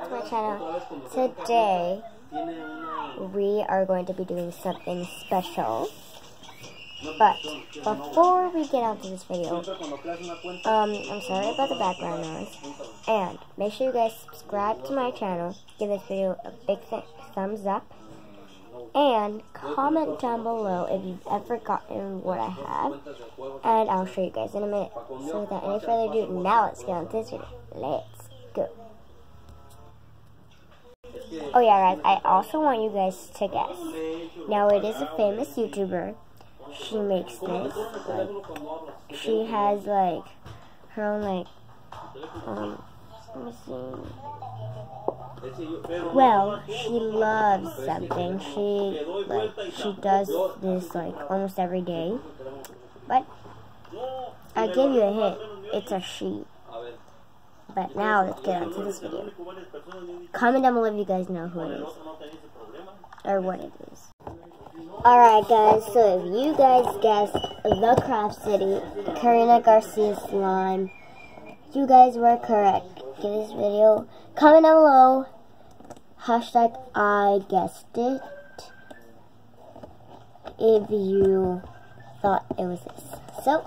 to my channel. Today, we are going to be doing something special. But before we get onto this video, I'm sorry about the background noise. And make sure you guys subscribe to my channel, give this video a big thumbs up, and comment down below if you've ever gotten what I have. And I'll show you guys in a minute. So without any further ado, now let's get on to this video. Let's go. Oh yeah guys, I also want you guys to guess. Now it is a famous YouTuber. She makes this, she has like her own let me see. Well, she loves something. She does this like almost every day. But I give you a hint. It's a she. But now let's get on to this video. Comment down below if you guys know who it is or what it is. Alright guys, so if you guys guessed The Craft City, Karina Garcia slime, you guys were correct. Give this video, comment down below, hashtag I guessed it, if you thought it was this. So,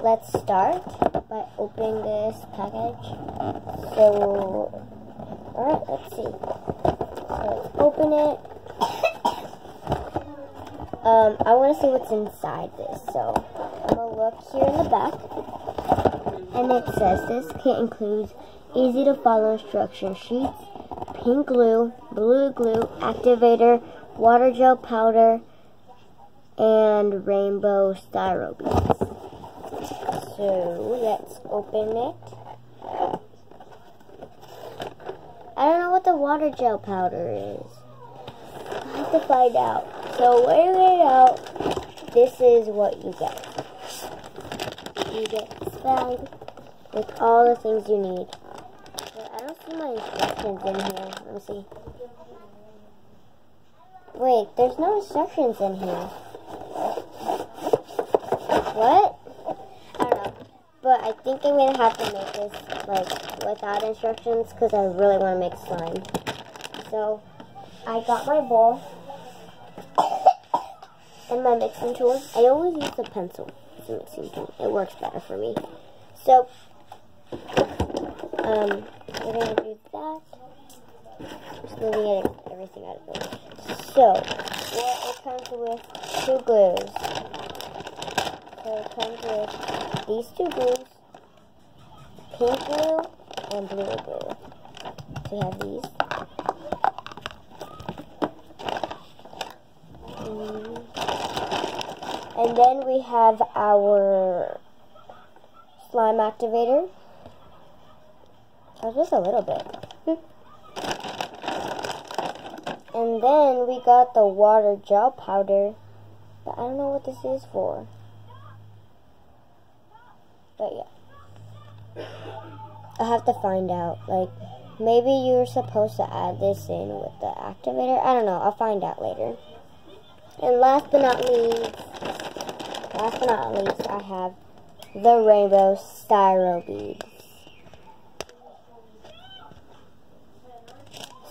let's start by opening this package. So, alright, let's see. So let's open it. I want to see what's inside this, so I'm going to look here in the back, and it says this kit includes easy to follow instruction sheets, pink glue, blue glue, activator, water gel powder, and rainbow styro beads. So let's open it. I don't know what the water gel powder is. I have to find out. So when you get it out, this is what you get. You get this bag with all the things you need. But I don't see my instructions in here. Let me see. Wait, there's no instructions in here. What? I don't know. But I think I'm going to have to make this like without instructions because I really want to make slime. So I got my bowl and my mixing tool. I always use a pencil as a mixing tool. It works better for me. So, we're going to do that. Just going to get everything out of it. So, it comes with two glues. So, it comes with these two glues, pink glue and blue glue. So, we have these. And then we have our slime activator. Just a little bit. And then we got the water gel powder. But I don't know what this is for. But yeah. I have to find out. Like, maybe you're supposed to add this in with the activator. I don't know. I'll find out later. And last but not least, I have the rainbow styro beads.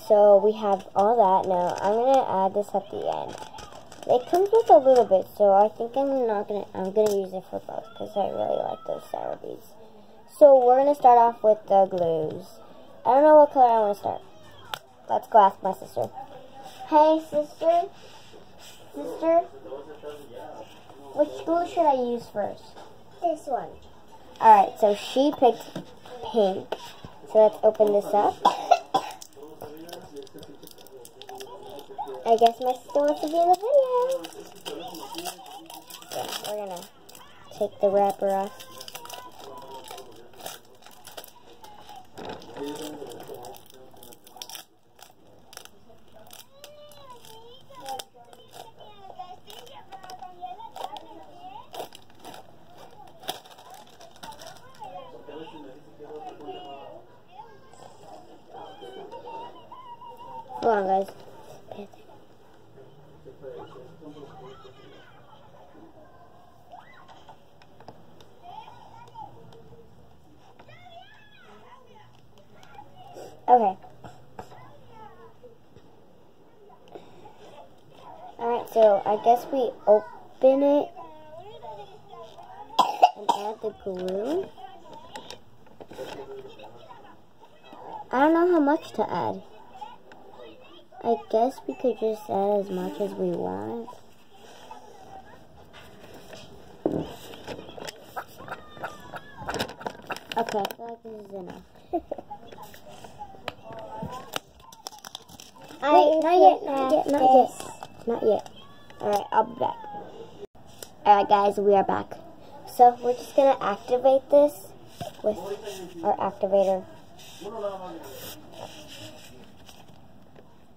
So we have all that. Now I'm gonna add this at the end. It comes with a little bit, so I think I'm gonna use it for both because I really like those styro beads. So we're gonna start off with the glues. I don't know what color I want to start. Let's go ask my sister. Hey sister. Sister, which glue should I use first? This one. Alright, so she picked pink. So let's open this up. I guess my sister wants to be in the video. So we're going to take the wrapper off. Hold on, guys. Okay. Alright, so I guess we open it and add the glue. I don't know how much to add. I guess we could just add as much as we want. Okay, I feel like this is enough. Wait, not yet. Alright, I'll be back. Alright guys, we are back. So we're just gonna activate this with our activator.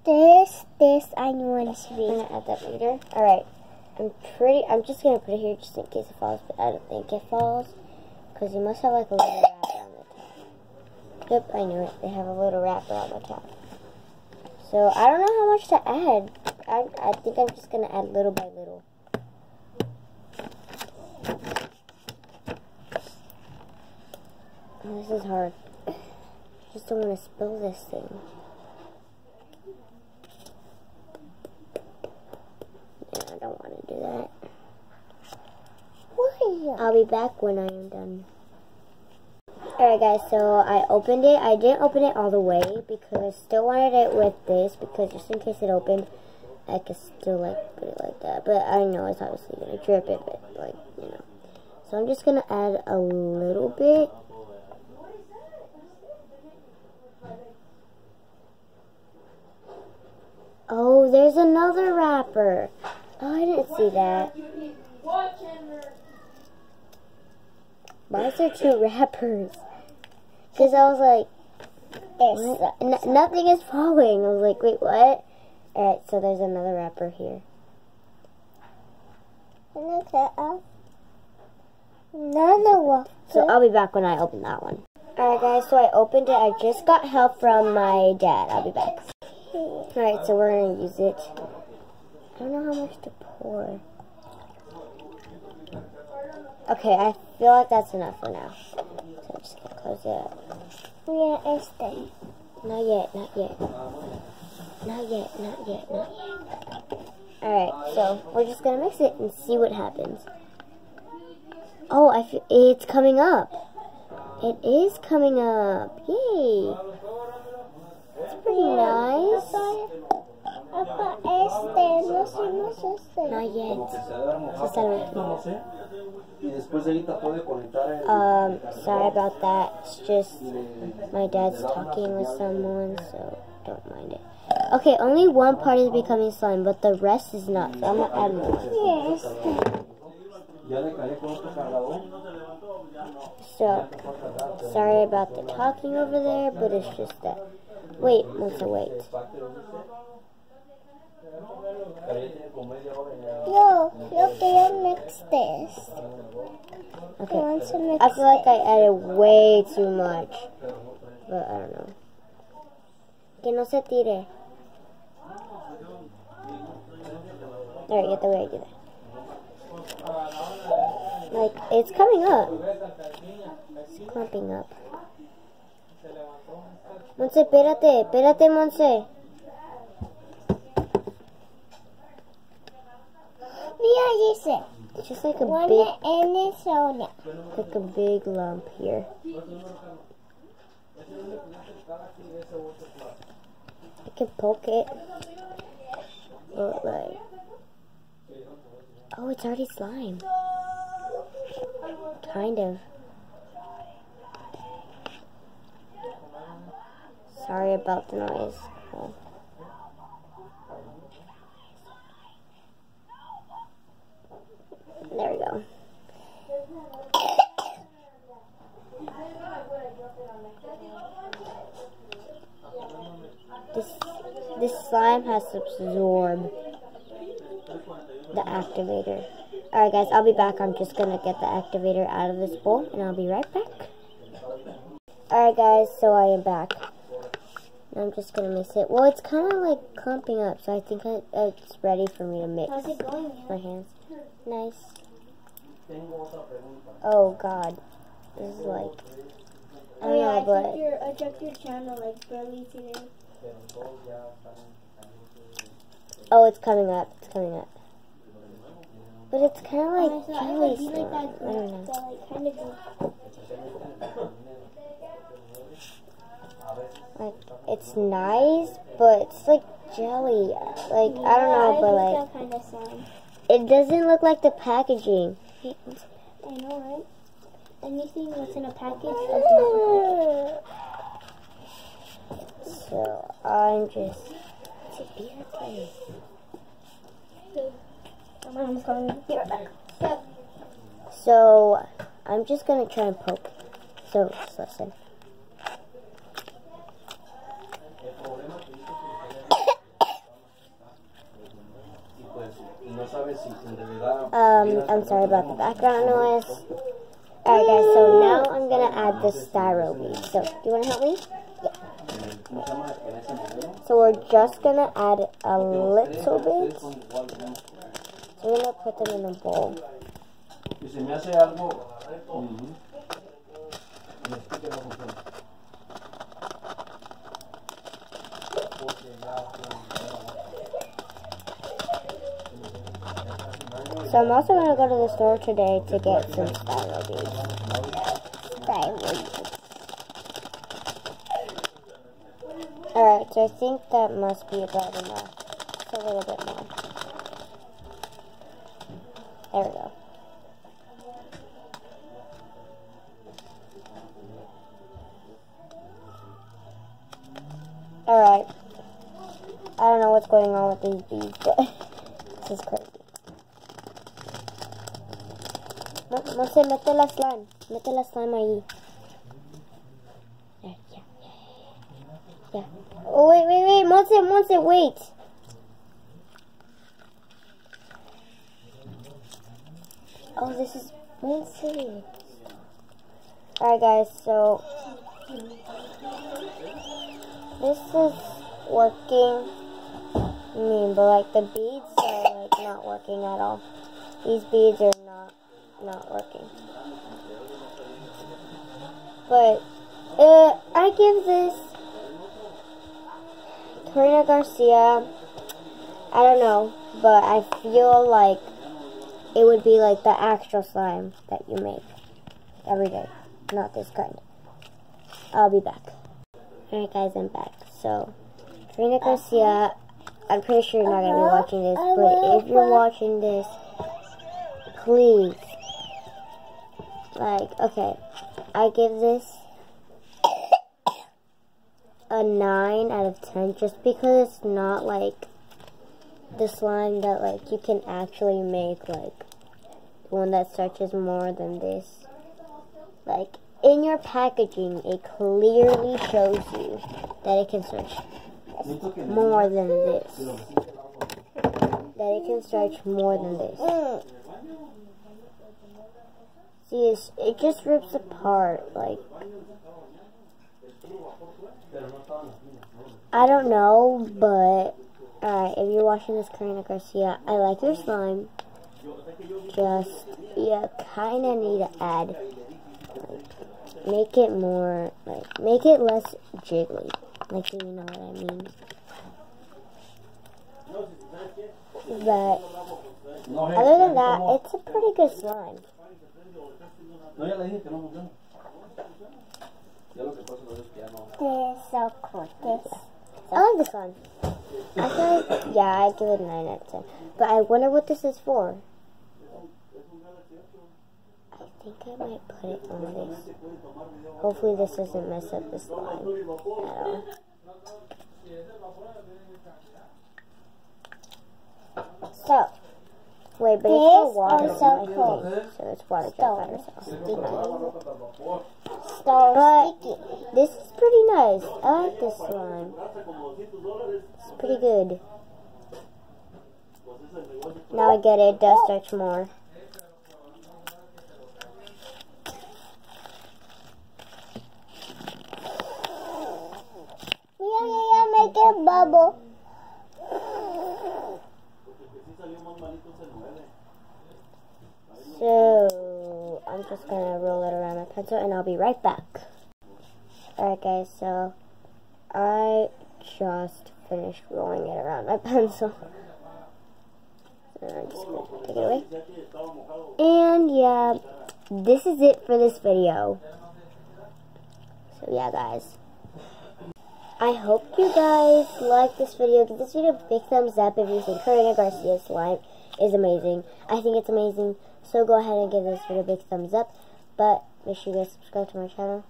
This I want to be. I'm gonna add that later. Alright. I'm just gonna put it here just in case it falls, but I don't think it falls. Because you must have like a little wrapper on the top. Yep, I knew it. They have a little wrapper on the top. So I don't know how much to add. I think I'm just gonna add little by little. Oh, this is hard. I just don't want to spill this thing. Yeah, I don't want to do that. Why? I'll be back when I am done. Alright guys, so I opened it. I didn't open it all the way because I still wanted it with this because just in case it opened, I could still like put it like that. But I know it's obviously going to drip it, but like, you know. So I'm just going to add a little bit. Oh, there's another wrapper. Oh, I didn't see that. Why is there two wrappers? Because I was like, nothing is falling. I was like, wait, what? Alright, so there's another wrapper here. So I'll be back when I open that one. Alright guys, so I opened it. I just got help from my dad. I'll be back. Alright, so we're going to use it. I don't know how much to pour. Okay, I feel like that's enough for now. So I'm just going to close it up. Not yet. Alright, so we're just going to mix it and see what happens. Oh, I feel it's coming up. It is coming up. Yay. It's pretty nice. Not yet. Sorry about that. It's just my dad's talking with someone, so don't mind it. Okay, only one part is becoming slime, but the rest is not. So I'm gonna add more. Yes. So, sorry about the talking over there, but it's just that. Wait, Melissa, wait. Yo, can you mix this? Okay, I feel like I added way too much, but I don't know. Que no se tire. Alright, get the way I do that. Like, it's coming up. It's clumping up. Monse, espérate, Monse. It's just like a big lump here. I can poke it. But like, oh, it's already slime. Kind of. Sorry about the noise. Oh. There we go. This slime has to absorb the activator. Alright guys, I'll be back. I'm just going to get the activator out of this bowl and I'll be right back. Alright guys, so I am back. I'm just going to mix it. Well, it's kind of like clumping up, so I think it's ready for me to mix. How's it going? My hands. Nice. Oh God. This is like... I don't know, but I checked your channel like barely today. oh, it's coming up. It's coming up. But it's kind of like jelly slime. I don't know. Like, it's nice, but it's like jelly. Like, I don't know, but like, kind of slime. it doesn't look like the packaging. I know, right? Anything that's in a package So, I'm just... It's a beer place. My mom's calling me. Be right back. Yep. So, I'm just gonna try and poke. So, just listen. I'm sorry about the background noise. Alright guys, so now I'm gonna add the styro bead. So, do you wanna help me? Yeah. So we're just gonna add a little bit. So we're gonna put them in a bowl. So I'm also going to go to the store today to get some styro beads. Alright, so I think that must be about enough. Just a little bit more. There we go. Alright. I don't know what's going on with these beads, but this is crazy. Monse, mete la slime. Mete la slime ahí. Yeah. Oh, wait. Monse, wait. Oh, this is Monse. Alright, guys, so this is working. But like the beads are like not working at all. These beads are not working. But I give this Karina Garcia, I don't know, but I feel like it would be like the actual slime that you make every day, not this kind. I'll be back. Alright guys, I'm back. So, Karina Garcia, I'm pretty sure you're not going to be watching this, but if you're watching this, please, like, okay, I give this a 9 out of 10 just because it's not like the slime that like you can actually make, like the one that stretches more than this. Like in your packaging it clearly shows you that it can stretch more than this. That it can stretch more than this. See, it just rips apart, like, I don't know, but, alright, if you're watching this, Karina Garcia, I like your slime, just, you kinda need to add, like, make it more, like, make it less jiggly, like, you know what I mean? But, other than that, it's a pretty good slime. This is so cool. I like this one. I feel like, yeah, I give it a 9 out of 10. But I wonder what this is for. I think I might put it on this. Hopefully this doesn't mess up the slime at all. So, wait, but it's for water, so so it's water jet by itself. But this is pretty nice. I like this slime. It's pretty good. Now I get it. It does stretch more. Yeah, make it bubble. So, I'm just going to roll it around my pencil and I'll be right back. Alright guys, so I just finished rolling it around my pencil. So I'm just going to take it away. And yeah, this is it for this video. So yeah guys, I hope you guys like this video. Give this video a big thumbs up if you think Karina Garcia slime is amazing. I think it's amazing. So go ahead and give this video a big thumbs up. But make sure you guys subscribe to my channel.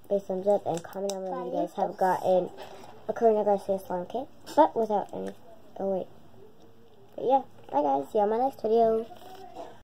Big thumbs up and comment down below if you guys have gotten a Karina Garcia slime kit. But without any, oh wait. But yeah, bye guys. See you on my next video.